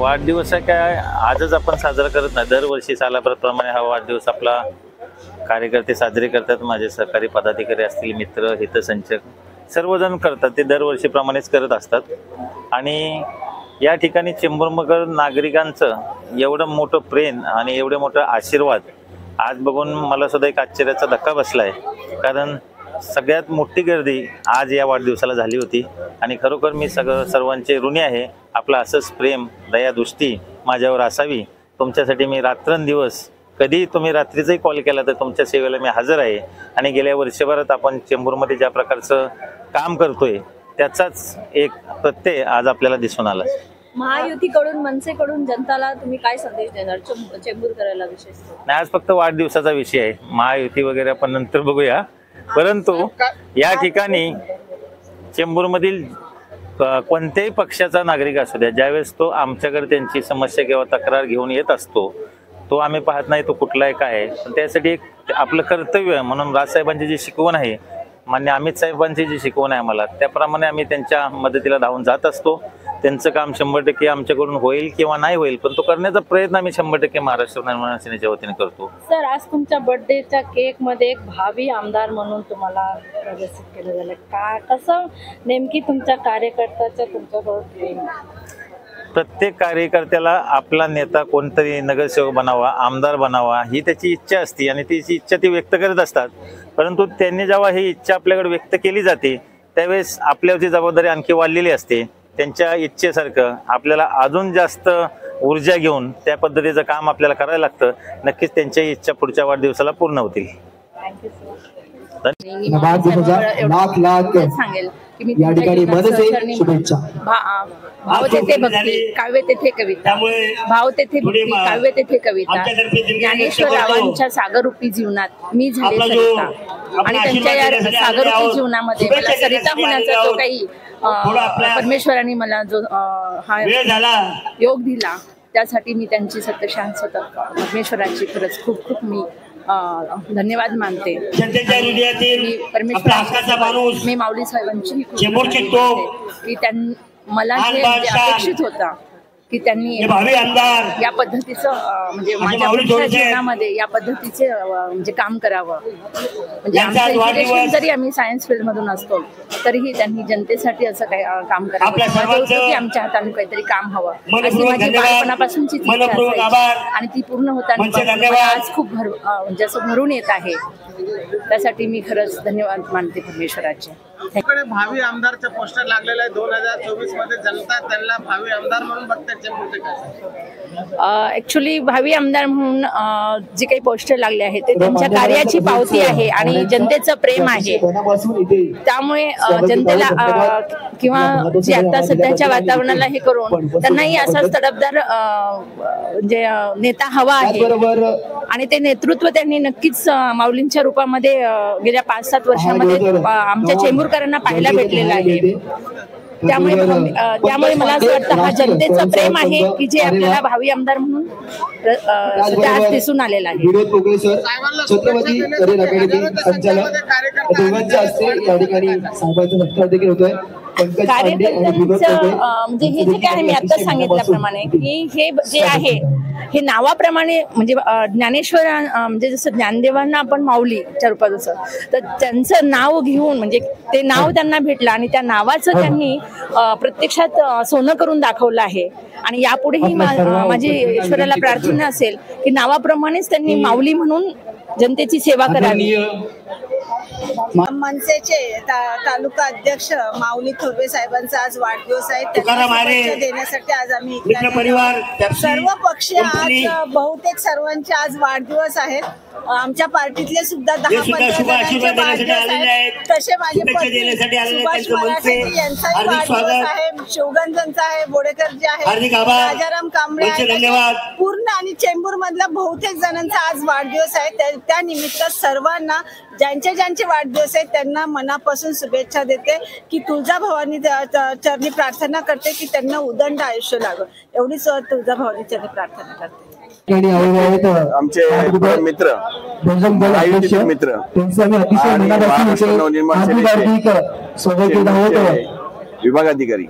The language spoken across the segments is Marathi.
वाढदिवस आहे काय आजच आपण साजरा करत नाही, दरवर्षी सालाप्रमाणे हा वाढदिवस आपला कार्यकर्ते साजरे करतात. माझे सहकारी पदाधिकारी असतील, मित्र, हितसंचक सर्वजण करतात, ते दरवर्षीप्रमाणेच करत असतात. आणि या ठिकाणी चेंबूरमकर नागरिकांचं एवढं मोठं प्रेम आणि एवढं मोठं आशीर्वाद आज बघून मला सुद्धा एक आश्चर्याचा धक्का बसला आहे. कारण सगळ्यात मोठी गर्दी आज या वाढदिवसाला झाली होती आणि खरोखर मी सर्वांचे ऋणी आहे. आपलं असंच प्रेम, दयादृष्टी माझ्यावर असावी. तुमच्यासाठी मी रात्रंदिवस, कधी तुम्ही रात्रीचाही कॉल केला तर तुमच्या सेवेला मी हजर आहे. आणि गेल्या वर्षभरात आपण चेंबूरमध्ये ज्या प्रकारचं काम करतोय त्याचाच एक प्रत्यय आज आपल्याला दिसून आला. महायुतीकडून, मनसेकडून जनताला तुम्ही काय संदेश देणार चेंबूरकरांना विशेषतः? नाही, आज फक्त वाढदिवसाचा विषय आहे. महायुती वगैरे आपण नंतर बघूया. परंतु या ठिकाणी चेंबूरमधील कोणत्याही पक्षाचा नागरिक असू द्या, ज्यावेळेस तो आमच्याकडे त्यांची समस्या किंवा तक्रार घेऊन येत असतो, तो आम्ही पाहत नाही तो कुठला आहे काय आहे. पण त्यासाठी एक आपलं कर्तव्य म्हणून राजसाहेबांची जी शिकवण आहे, मान्य अमित साहेबांची जी शिकवण आहे आम्हाला, त्याप्रमाणे आम्ही त्यांच्या मदतीला धावून जात असतो. त्यांचं काम 100% आमच्याकडून होईल किंवा नाही होईल, पण तो करण्याचा प्रयत्न आम्ही 100% महाराष्ट्र नवनिर्माण सेनेच्या वतीने करतो. सर, आज तुमच्या बर्थडेच्या केक मध्ये एक भावी आमदार म्हणून तुम्हाला प्रदर्शित केलं झालं. का, कसं नेमकी तुमच्या कार्यकर्त्याच्या तुमच्याबरोबर प्रेम? प्रत्येक कार्यकर्त्याला आपला नेता कोणतरी नगरसेवक बनावा, आमदार बनावा ही त्याची इच्छा असते आणि त्याची इच्छा ती व्यक्त करत असतात. परंतु त्यांनी जेव्हा ही इच्छा आपल्याकडे व्यक्त केली जाते त्यावेळेस आपल्यावरची जबाबदारी आणखी वाढलेली असते. त्यांच्या इच्छेसारखं आपल्याला अजून जास्त ऊर्जा घेऊन त्या पद्धतीचं काम आपल्याला करायला लागतं. नक्कीच त्यांच्या इच्छा पुढच्या वाढदिवसाला पूर्ण होतील. लाख लाख सांगेल की या ठिकाणी मनसे शुभेच्छा. भाव तेथे भक्ती, काव्य तेथे कविता. भाव तेथे भक्ती, काव्य तेथे कविता. ज्ञानेश्वर रावांच्या सागररूपी जीवनात मी झाले सरिता आणि त्यांच्या या सागररूपी जीवनामध्ये मला सरिता होण्याचा जो काही परमेश्वरांनी मला जो हा योग दिला, त्यासाठी मी त्यांची सतत परमेश्वराची खरंच खूप खूप मी धन्यवाद मानते. मी माऊली साहेबांची की त्यांनी मला जे अपेक्षित होता की त्यांनी या पद्धतीचं म्हणजे माझ्या जीवनामध्ये या पद्धतीचे म्हणजे काम करावं. म्हणजे आमचं एज्युकेशन जरी आम्ही सायन्स फील्ड मधून असतो तरीही त्यांनी जनतेसाठी असं काही काम करावं की आमच्या हाताने काहीतरी काम हवं अशी माझी बालपणापासूनची इच्छा असायची आणि ती पूर्ण होताना आज खूप म्हणजे असं भरून येत आहे. त्यासाठी मी खरंच धन्यवाद मानते परमेश्वराचे. भावी आमदारचे पोस्टर लागलेलं आहे. 2024 मध्ये जनता त्यांना भावी आमदार म्हणून बघते. ऍक्च्युली भावी आमदार म्हणून जे काही पोस्टर लागले आहेत ते त्यांच्या कार्याची पावती आहे आणि जनतेचं प्रेम आहे. त्यामुळे जनतेला किंवा जे आता सध्याच्या वातावरणाला हे करून त्यांनाही असाच तडफदार म्हणजे नेता हवा आहे आणि ते नेतृत्व त्यांनी नक्कीच माऊलींच्या रूपामध्ये गेल्या 5-7 वर्षामध्ये आमच्या चेंबूरकरांना पाहायला भेटलेलं आहे. त्यामुळे मला असं वाटतं हा जनतेचं प्रेम आहे की जे आपल्याला भावी आमदार म्हणून आज दिसून आलेला आहे. छत्रपती संचालक दोघांच्या हस्ते या ठिकाणी साहेबांचा सत्कार देखील होतोय. कार्यकर्त्यांचं म्हणजे हे जे काय मी आता सांगितल्याप्रमाणे की हे जे आहे हे नावाप्रमाणे म्हणजे ज्ञानेश्वर म्हणजे जसं ज्ञानदेवांना आपण माऊलीच्या रूपात जसं तर त्यांचं नाव घेऊन म्हणजे ते नाव त्यांना भेटलं आणि त्या नावाचं त्यांनी प्रत्यक्षात सोनं करून दाखवलं आहे. आणि यापुढेही माझी ईश्वराला प्रार्थना असेल की नावाप्रमाणेच त्यांनी माऊली म्हणून जनतेची सेवा करावी. मनसेचे तालुका अध्यक्ष माऊली थोरवे साहेबांचा आज वाढदिवस आहे. त्यांना देण्यासाठी आज आम्ही सर्व पक्षीय आज बहुतेक सर्वांचे आज वाढदिवस आहेत. आमच्या पार्टीतले सुद्धा 10-15 आहेत. तसे माझे पती सुभाष मराठे यांचाही वाढदिवस आहे, शिवगंजनचा आहे, बोडेकर जे आहे, राजाराम कांबळे आहेत. पूर्ण आणि चेंबूर मधल्या बहुतेक जणांचा आज वाढदिवस आहे. त्या निमित्त सर्वांना ज्यांचे वाढदिवस आहेत त्यांना मनापासून शुभेच्छा देते की तुळजाभवानी चरणी प्रार्थना करते की त्यांना उदंड आयुष्य लागो. एवढीच तुळजाभवानी चरणी प्रार्थना करते. आमचे मित्र मित्र विभागाधिकारी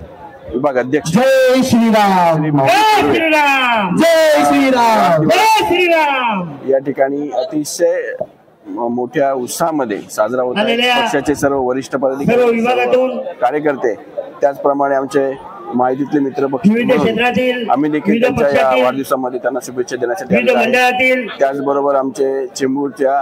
विभाग अध्यक्ष जय श्रीराम, माऊली श्रीराम, जय श्रीराम, जय श्रीराम. या ठिकाणी अतिशय मोठ्या उत्साहामध्ये साजरा होत आहे. पक्षाचे सर्व वरिष्ठ पदाधिकारी, कार्यकर्ते, त्याचप्रमाणे आमचे माहितीतले मित्र पक्ष आम्ही देखील त्यांच्या या वाढदिवसामध्ये त्यांना शुभेच्छा देण्यासाठी आले आहे. त्याचबरोबर आमचे चेंबूरच्या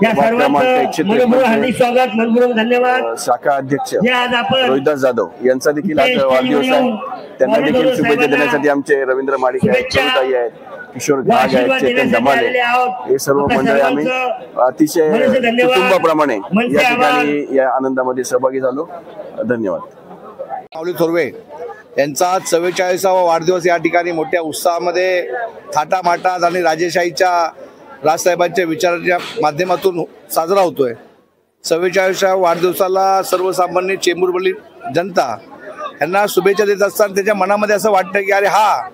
क्रमांक 153 शाखा अध्यक्ष रोहिदास जाधव यांचा देखील आज वाढदिवस आहे. त्यांना देखील शुभेच्छा देण्यासाठी आमचे रवींद्र माडिक आहेत, कविताई आहेत, किशोर घाग आहेत, चेतन धमाले, हे सर्व मंडळी आम्ही अतिशय कुटुंबाप्रमाणे या ठिकाणी या आनंदामध्ये सहभागी झालो. धन्यवाद. माऊली थोरवे यांचा 44वा वाढदिवस या ठिकाणी मोठ्या उत्साहामध्ये थाटामाटात आणि राजेशाहीच्या राजसाहेबांच्या विचाराच्या माध्यमातून साजरा होतोय. 44व्या वाढदिवसाला सर्वसामान्य चेंबूरवरील जनता यांना शुभेच्छा देत असताना त्याच्या मनामध्ये असं वाटतं की अरे हा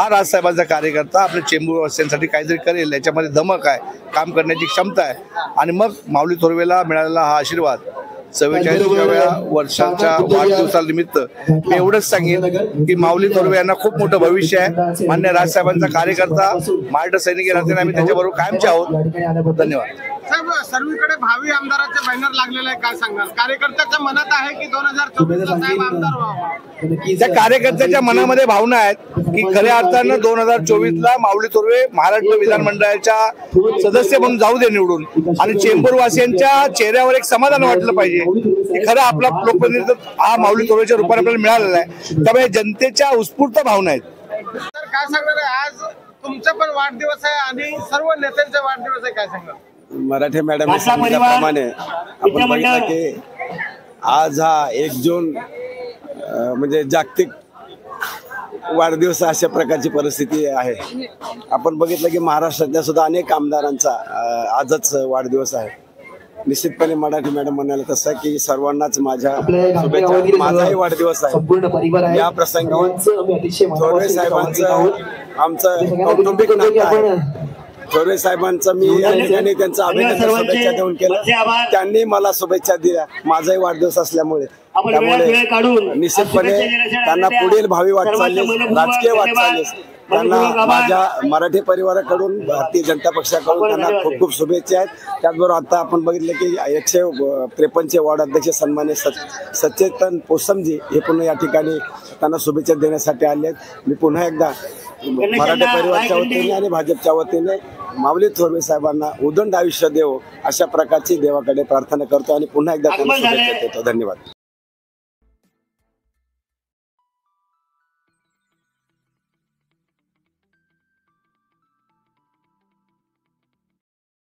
राजसाहेबांचा कार्यकर्ता आपल्या चेंबूरवासियांसाठी काहीतरी करेल, याच्यामध्ये धमक आहे, काम करण्याची क्षमता आहे. आणि मग माऊली थोरवेला मिळालेला हा आशीर्वाद 44व्या वर्षाच्या वाढदिवसानिमित्त मी एवढंच सांगेन की माऊली थोरवे यांना खूप मोठं भविष्य आहे. मान्य राजसाहेबांचा कार्यकर्ता, महाराष्ट्र सैनिक या नात्याने आम्ही त्याच्याबरोबर कायमचे आहोत. धन्यवाद. साहेब, सर्वीकडे भावी आमदाराचे बॅनर लागलेले आहे, काय सांगाल? कार्यकर्त्याच्या मनात आहे की 2024ला साहेब आमदार व्हावा? त्या कार्यकर्त्याच्या मनामध्ये भावना आहेत की खऱ्या अर्थानं 2024ला माऊली थोरवे महाराष्ट्र विधानमंडळाच्या सदस्य म्हणून जाऊ दे निवडून, आणि चेंबूरवासियांच्या चेहऱ्यावर एक समाधान वाटलं पाहिजे की खरं आपला लोकप्रतिनिधित्व हा माऊली थोरवेच्या रूपाने आपल्याला मिळालेला आहे. त्यामुळे जनतेच्या उत्स्फूर्त भावना आहेत. तर काय सांगणार आहे, आज तुमचा पण वाढदिवस आहे आणि सर्व नेत्यांचा वाढदिवस आहे, काय सांगाल? मराठे मॅडम सांगितल्याप्रमाणे आपण बघितलं की आज हा 1 जून म्हणजे जागतिक वाढदिवस अशा प्रकारची परिस्थिती आहे. आपण बघितलं की महाराष्ट्रातल्या सुद्धा अनेक आमदारांचा आजच वाढदिवस आहे. निश्चितपणे मराठी मॅडम म्हणाले तसं की सर्वांनाच माझ्या शुभेच्छा. माझाही वाढदिवस आहे. या प्रसंगी थोरवे साहेबांचं आमचं कौटुंबिक नातं आहे. थोरवे साहेबांचं मी आणि त्यांचं अभिनंदन शुभेच्छा देऊन केलं. त्यांनी मला शुभेच्छा दिल्या माझाही वाढदिवस असल्यामुळे. त्यामुळे निश्चितपणे त्यांना पुढील भावी वाटचालीस, राजकीय वाटचालीस त्यांना माझ्या मराठी परिवाराकडून, भारतीय जनता पक्षाकडून त्यांना खूप खूप शुभेच्छा आहेत. त्याचबरोबर आता आपण बघितलं की 153चे वॉर्ड अध्यक्ष सन्मान्य सचेतन पोसमजी हे पुन्हा या ठिकाणी त्यांना शुभेच्छा देण्यासाठी आले आहेत. मी पुन्हा एकदा मराठी परिवाराच्या वतीने आणि भाजपच्या वतीने माऊली थोरवे साहेबांना उदंड आयुष्य देवो अशा प्रकारची देवाकडे प्रार्थना करतो आणि पुन्हा एकदा त्यांना शुभेच्छा देतो. धन्यवाद.